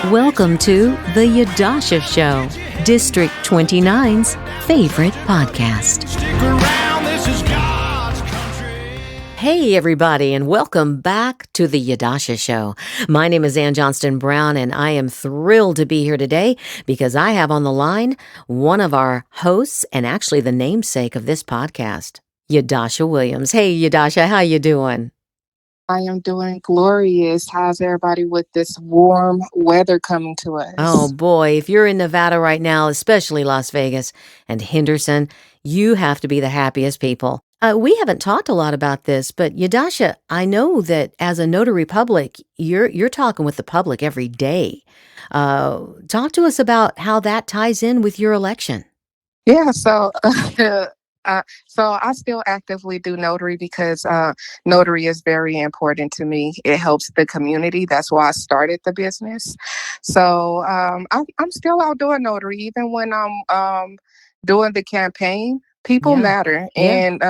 Welcome to the Yadusha Show, District 29's favorite podcast. Hey, everybody, and welcome back to the Yadusha Show. My name is Ann Johnston Brown, and I am thrilled to be here today because I have on the line one of our hosts and actually the namesake of this podcast, Yadusha Williams. Hey, Yadusha, how you doing? I am doing glorious. How's everybody with this warm weather coming to Oh us? boy, if you're in Nevada right now, especially Las Vegas and Henderson, you have to be the happiest people. We haven't talked a lot about this, but Yadusha, I know that as a notary public, you're talking with the public every day. Talk to us about how that ties in with your election. Yeah, so so I still actively do notary because notary is very important to me. It helps the community. That's why I started the business. So I'm still out doing notary, even when I'm doing the campaign. People Yeah, matter, yeah. and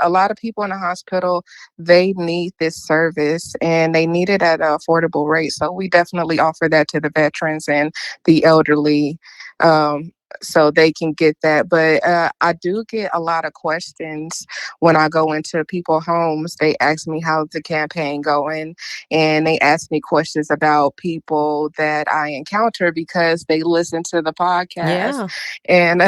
a lot of people in the hospital, they need this service, and they need it at an affordable rate. So we definitely offer that to the veterans and the elderly. Um, so they can get that. But I do get a lot of questions when I go into people's homes. They ask me how's the campaign going, and they ask me questions about people that I encounter because they listen to the podcast. Yeah. And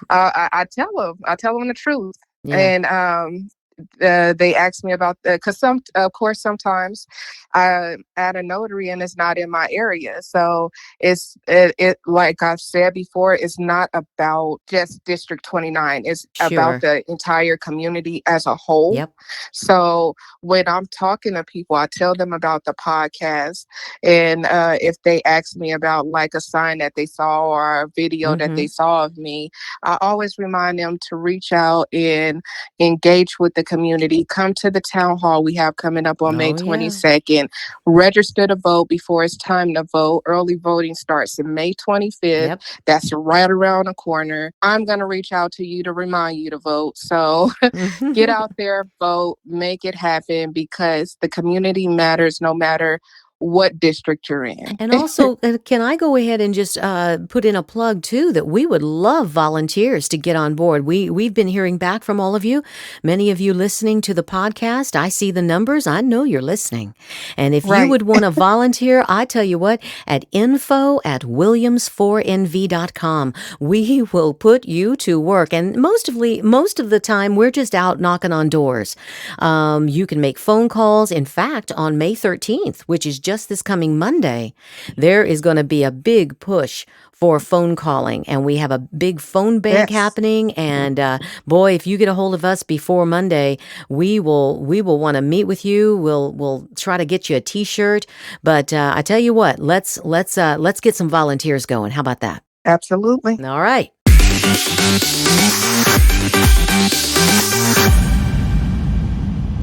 I tell them the truth. Yeah. And they ask me about because of course, sometimes I at a notary and it's not in my area. So it like I've said before, it's not about just District 29. It's about Sure. the entire community as a whole. Yep. So when I'm talking to people, I tell them about the podcast, and if they ask me about like a sign that they saw or a video that Mm-hmm. they saw of me, I always remind them to reach out and engage with the community. Come to the town hall we have coming up on May Oh, yeah. 22nd. Register to vote before it's time to vote. Early voting starts in May 25th. Yep. That's right around the corner. I'm going to reach out to you to remind you to vote. So get out there, vote, make it happen because the community matters no matter what district you're in. And also, can I go ahead and just put in a plug too that we would love volunteers to get on board. We've been hearing back from all of you, many of you listening to the podcast. I see the numbers. I know you're listening. And if you Right. would want to volunteer, I tell you what, at info@williams4nv.com, we will put you to work. And most of the time, we're just out knocking on doors. You can make phone calls. In fact, on May 13th, which is just this coming Monday, there is going to be a big push for phone calling, and we have a big phone bank Yes. happening. And boy, if you get a hold of us before Monday, we will want to meet with you. We'll try to get you a T-shirt. But I tell you what, let's get some volunteers going. How about that? Absolutely. All right.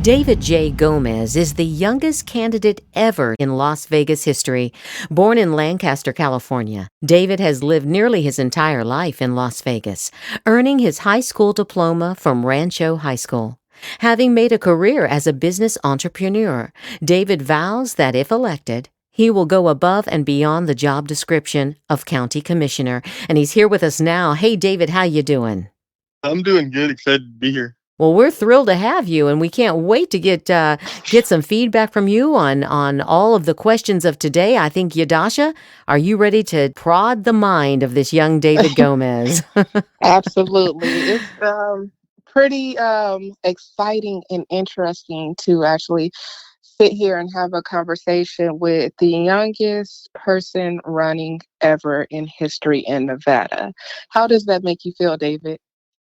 David J. Gomez is the youngest candidate ever in Las Vegas history. Born in Lancaster, California, David has lived nearly his entire life in Las Vegas, earning his high school diploma from Rancho High School. Having made a career as a business entrepreneur, David vows that if elected, he will go above and beyond the job description of county commissioner. And he's here with us now. Hey, David, how you doing? I'm doing good. Excited to be here. Well, we're thrilled to have you, and we can't wait to get some feedback from you on all of the questions of today. I think, Yadusha, are you ready to prod the mind of this young David Gomez? Absolutely. It's pretty exciting and interesting to actually sit here and have a conversation with the youngest person running ever in history in Nevada. How does that make you feel, David?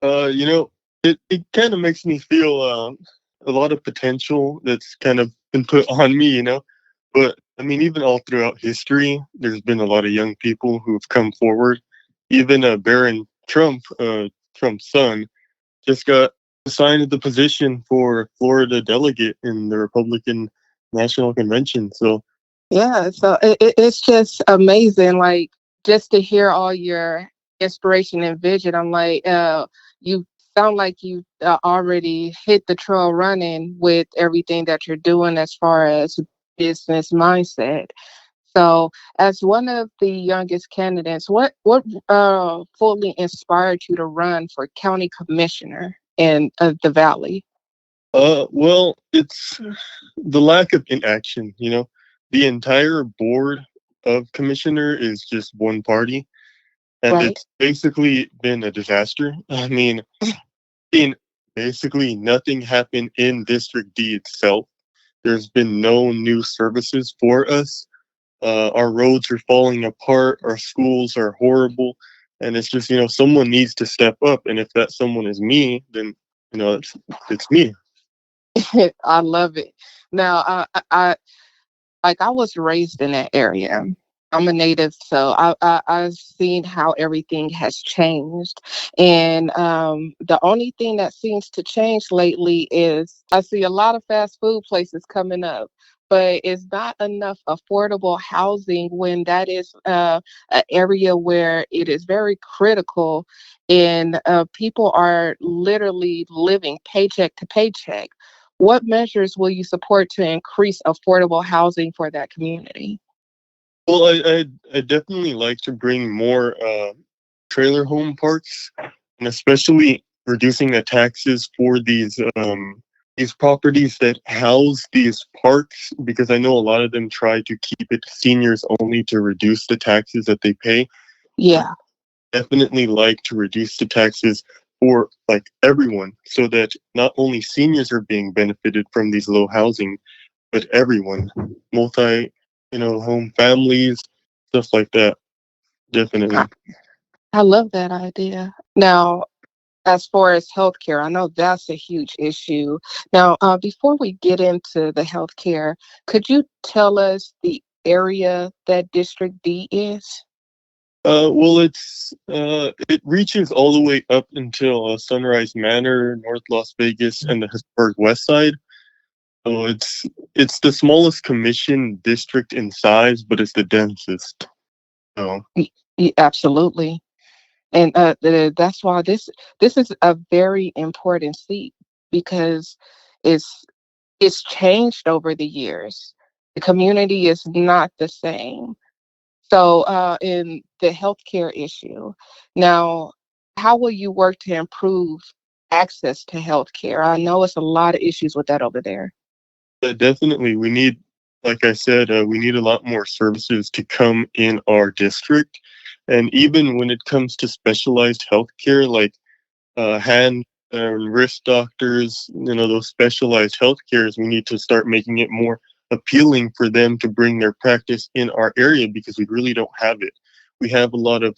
You know, it kind of makes me feel a lot of potential that's kind of been put on me, But I mean, even all throughout history, there's been a lot of young people who have come forward. Even Barron Trump, Trump's son, just got assigned to the position for Florida delegate in the Republican National Convention. So Yeah, so it's just amazing, like just to hear all your inspiration and vision. I'm like, you sound like you already hit the trail running with everything that you're doing as far as business mindset. So, as one of the youngest candidates, what fully inspired you to run for county commissioner in the Valley? Well, it's the lack of inaction, you know. The entire board of commissioner is just one party, and Right. it's basically been a disaster. In basically nothing happened in District D itself. There's been no new services for us. Our roads are falling apart. Our schools are horrible, and it's just someone needs to step up. And if that someone is me, then it's me. I love it. Now, I was raised in that area. I'm a native, so I've seen how everything has changed. And the only thing that seems to change lately is I see a lot of fast food places coming up, but it's not enough affordable housing when that is an area where it is very critical and people are literally living paycheck to paycheck. What measures will you support to increase affordable housing for that community? Well, I definitely like to bring more trailer home parks, and especially reducing the taxes for these properties that house these parks, because I know a lot of them try to keep it seniors only to reduce the taxes that they pay. Yeah, Definitely like to reduce the taxes for like everyone, so that not only seniors are being benefited from these low housing, but everyone, multi, home families, stuff like that. I, Definitely. I love that idea. Now, as far as healthcare, I know that's a huge issue. Now, before we get into the healthcare, could you tell us the area that District D is? Well, it reaches all the way up until Sunrise Manor, North Las Vegas, and the historic West Side. So it's the smallest commission district in size, but it's the densest. So Absolutely. And that's why this is a very important seat because it's it's changed over the years. The community is not the same. So, in the healthcare issue, now, how will you work to improve access to healthcare? I know it's a lot of issues with that over there. definitely, we need, like I said, we need a lot more services to come in our district, and even when it comes to specialized healthcare, like hand and wrist doctors, those specialized healthcares, we need to start making it more appealing for them to bring their practice in our area, because we really don't have it. We have a lot of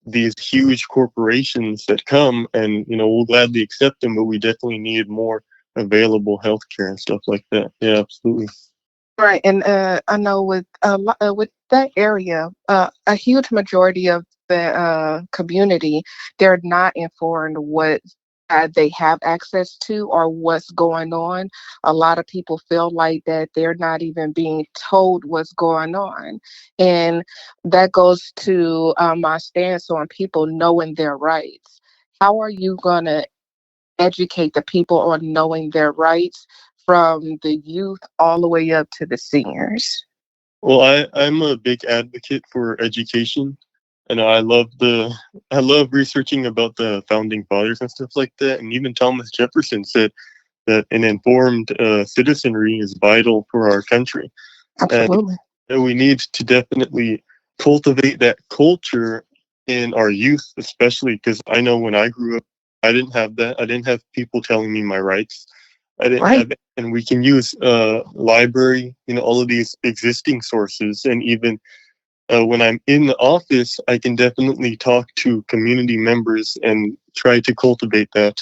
these huge corporations that come, and we'll gladly accept them, but we definitely need more available healthcare and stuff like that. Yeah, absolutely. Right, and I know with that area, a huge majority of the community, they're not informed what they have access to or what's going on. A lot of people feel like that they're not even being told what's going on, and that goes to my stance on people knowing their rights. How are you gonna educate the people on knowing their rights from the youth all the way up to the seniors? Well, I'm a big advocate for education, and I love researching about the founding fathers and stuff like that. And even Thomas Jefferson said that an informed citizenry is vital for our country, and Absolutely. we need to definitely cultivate that culture in our youth, especially because I know when I grew up, I didn't have that. I didn't have people telling me my rights. I didn't Right. have it. And we can use library, all of these existing sources, and even when I'm in the office, I can definitely talk to community members and try to cultivate that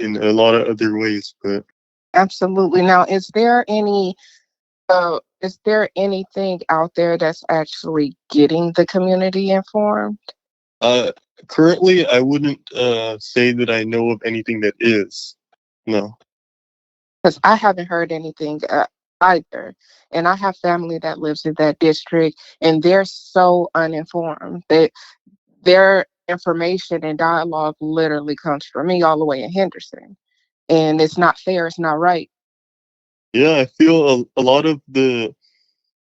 in a lot of other ways. But Absolutely. Now, is there anything out there that's actually getting the community informed? uh, currently, I wouldn't say that I know of anything that is. No. Because I haven't heard anything either. And I have family that lives in that district, and they're so uninformed. Their information and dialogue literally comes from me all the way in Henderson. And it's not fair, it's not right. Yeah, I feel a lot of the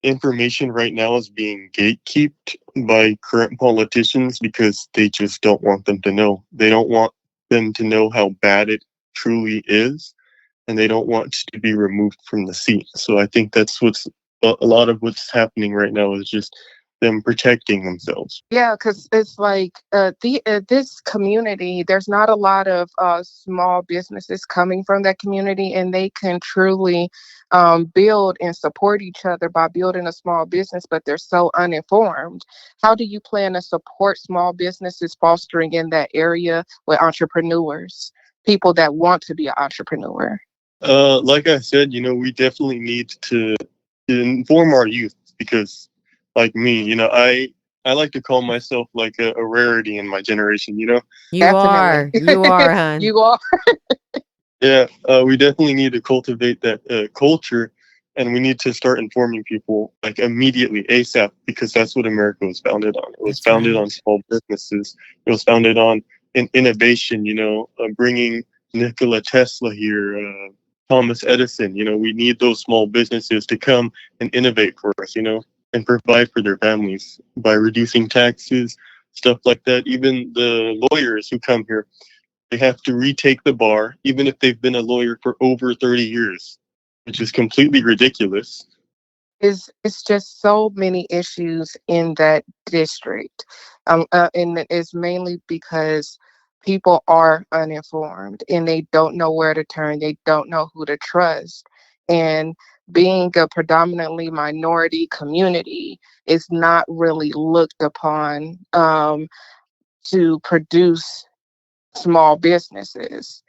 information right now is being gatekept by current politicians because they just don't want them to know. They don't want them to know how bad it truly is, and they don't want to be removed from the seat. So I think that's what's a lot of what's happening right now is just them protecting themselves. Yeah, because it's like this community. There's not a lot of small businesses coming from that community, and they can truly build and support each other by building a small business. But they're so uninformed. How do you plan to support small businesses fostering in that area with entrepreneurs, people that want to be an entrepreneur? Like I said, we definitely need to inform our youth because, like me, I like to call myself like a rarity in my generation. You Definitely, are. You are, hon. you are. Yeah, we definitely need to cultivate that culture, and we need to start informing people like immediately, ASAP, because that's what America was founded on. It was That's founded right. on small businesses. It was founded on innovation. Bringing Nikola Tesla here, Thomas Edison. We need those small businesses to come and innovate for us. And provide for their families by reducing taxes, stuff like that. Even the lawyers who come here, they have to retake the bar, even if they've been a lawyer for over 30 years, which is completely ridiculous. It's just so many issues in that district, and it's mainly because people are uninformed and they don't know where to turn, they don't know who to trust, and being a predominantly minority community is not really looked upon to produce small businesses.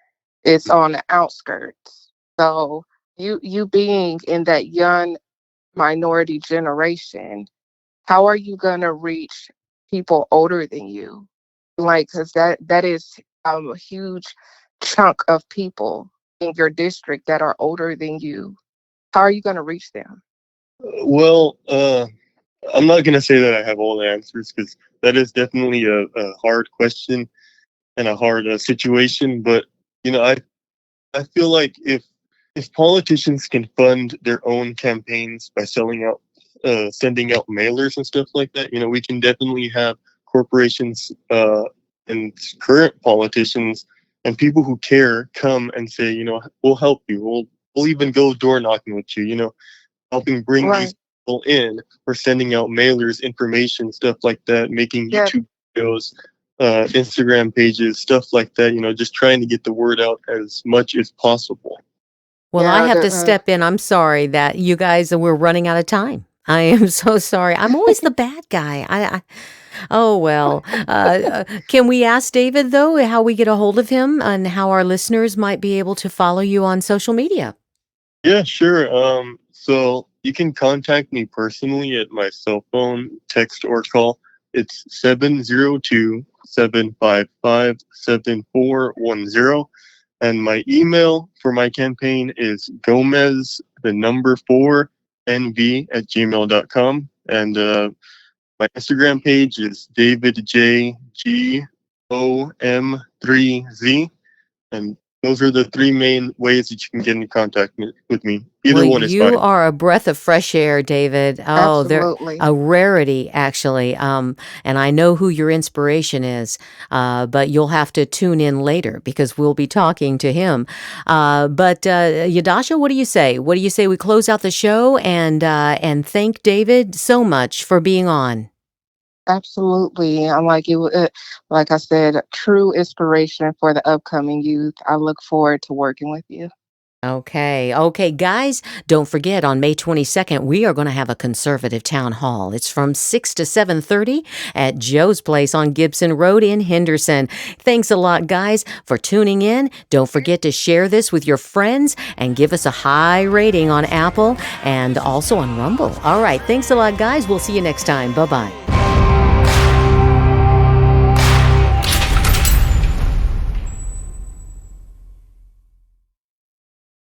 It's on the outskirts. So you being in that young minority generation, how are you going to reach people older than you? Like, because that is a huge chunk of people in your district that are older than you. How are you going to reach them? Well, I'm not going to say that I have all the answers because that is definitely a hard question and a hard situation. But, I feel like if politicians can fund their own campaigns by sending out mailers and stuff like that, we can definitely have corporations and current politicians and people who care come and say, we'll help you. We'll even go door knocking with you. Helping bring Right. these people in or sending out mailers, information, stuff like that, making Yeah. YouTube videos, Instagram pages, stuff like that. Just trying to get the word out as much as possible. Well, I Yeah. have to step in. I'm sorry that you guys we're running out of time. I am so sorry. I'm always the bad guy. Oh well. Can we ask David though how we get a hold of him and how our listeners might be able to follow you on social media? Yeah, sure. So you can contact me personally at my cell phone, text or call. It's 702-755-7410. And my email for my campaign is Gomez, the number 4NV@gmail.com. And my Instagram page is DavidJGOM3Z. And those are the three main ways that you can get in contact with me. Well, Either one is you fine. are a breath of fresh air, David. Oh, they're Absolutely. a rarity, actually. And I know who your inspiration is, but you'll have to tune in later because we'll be talking to him. But Yadusha, what do you say? What do you say we close out the show and thank David so much for being on? Absolutely. I'm like you, like I said, true inspiration for the upcoming youth. I look forward to working with you. Okay. Okay, guys, don't forget on May 22nd, we are going to have a conservative town hall. It's from 6 to 7:30 at Joe's Place on Gibson Road in Henderson. Thanks a lot, guys, for tuning in. Don't forget to share this with your friends and give us a high rating on Apple and also on Rumble. All right. Thanks a lot, guys. We'll see you next time. Bye-bye.